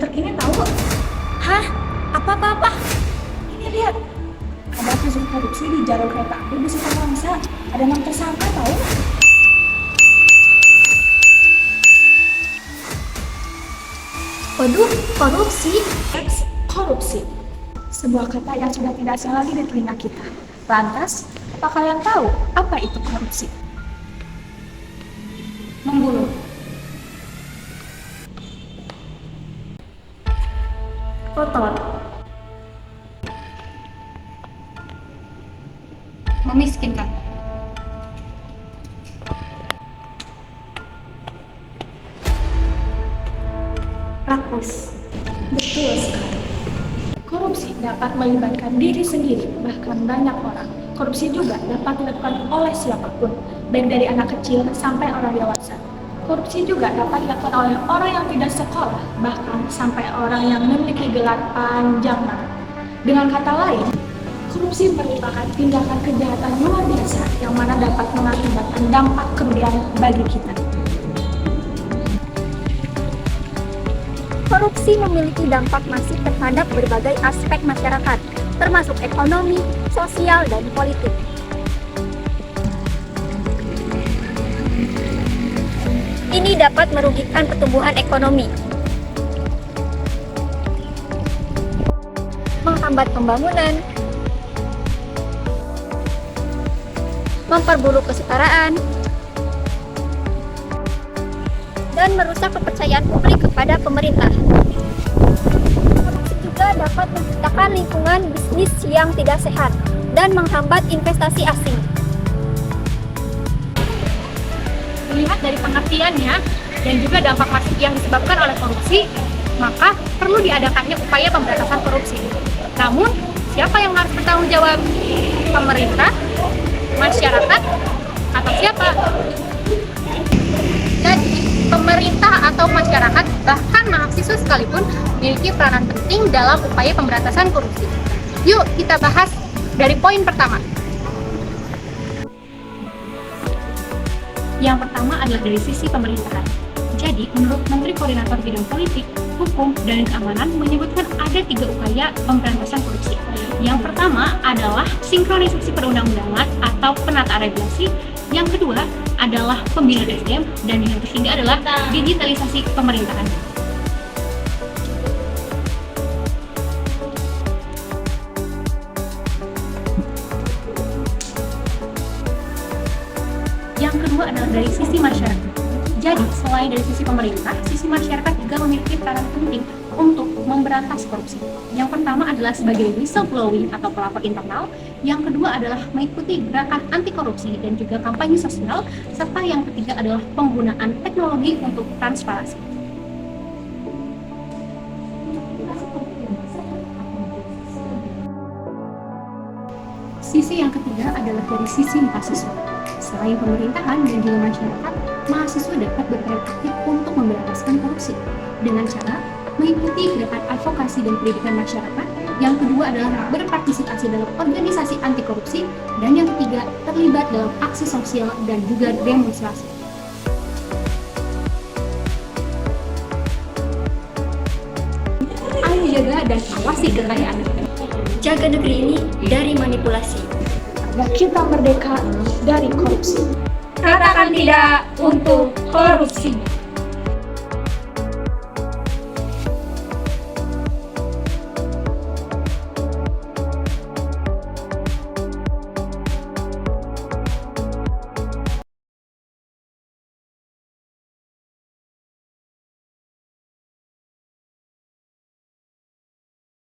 terkini tahu. Hah? Apa-apa? Ini lihat. Ada kasus korupsi di jalur kereta api bus Bangsa. Ada 6 tersangka tahu. Waduh, korupsi. Korupsi. Sebuah kata yang sudah tidak asing lagi di telinga kita. Lantas, apa kalian tahu apa itu korupsi? Membunuh. Kotor. Memiskinkan. Rakus. Betul sekali. Korupsi dapat melibatkan diri sendiri, bahkan banyak orang. Korupsi juga dapat dilakukan oleh siapapun, baik dari anak kecil sampai orang dewasa. Korupsi juga dapat dilakukan oleh orang yang tidak sekolah, bahkan sampai orang yang memiliki gelar panjang banget. Dengan kata lain, korupsi merupakan tindakan kejahatan luar biasa yang mana dapat mengakibatkan dampak kerugian bagi kita. Korupsi memiliki dampak masif terhadap berbagai aspek masyarakat, termasuk ekonomi, sosial, dan politik. Ini dapat merugikan pertumbuhan ekonomi, menghambat pembangunan, memperburuk kesetaraan, dan merusak kepercayaan publik kepada pemerintah. Korupsi juga dapat menciptakan lingkungan bisnis yang tidak sehat dan menghambat investasi asing. Melihat dari pengertiannya dan juga dampak masif yang disebabkan oleh korupsi, maka perlu diadakannya upaya pemberantasan korupsi. Namun, siapa yang harus bertanggung jawab? Pemerintah, masyarakat, atau siapa? Jadi, pemerintah atau masyarakat, bahkan mahasiswa sekalipun, memiliki peranan penting dalam upaya pemberantasan korupsi. Yuk, kita bahas dari poin pertama. Yang pertama adalah dari sisi pemerintahan. Jadi, menurut Menteri Koordinator Bidang Politik, Hukum, dan Keamanan menyebutkan ada 3 upaya pemberantasan korupsi. Yang pertama adalah sinkronisasi perundang-undangan atau penataan regulasi. Yang kedua adalah pembinaan SDM, dan yang ketiga adalah digitalisasi pemerintahan. Yang kedua adalah dari sisi masyarakat. Jadi, selain dari sisi pemerintah, sisi masyarakat juga memiliki peran penting untuk memberantas korupsi. Yang pertama adalah sebagai whistleblowing atau pelapor internal. Yang kedua adalah mengikuti gerakan anti korupsi dan juga kampanye sosial. Serta yang ketiga adalah penggunaan teknologi untuk transparansi. Sisi yang ketiga adalah dari sisi mahasiswa. Selain pemerintahan dan juga masyarakat, mahasiswa dapat berperan aktif untuk memberantaskan korupsi dengan cara mengikuti gerakan advokasi dan pendidikan masyarakat. Yang kedua adalah berpartisipasi dalam organisasi anti korupsi, dan yang ketiga terlibat dalam aksi sosial dan juga demonstrasi. Ayo jaga dan awasi kekayaan. Jaga negeri ini dari manipulasi. Agar kita merdeka dari korupsi. Katakan tidak untuk korupsi.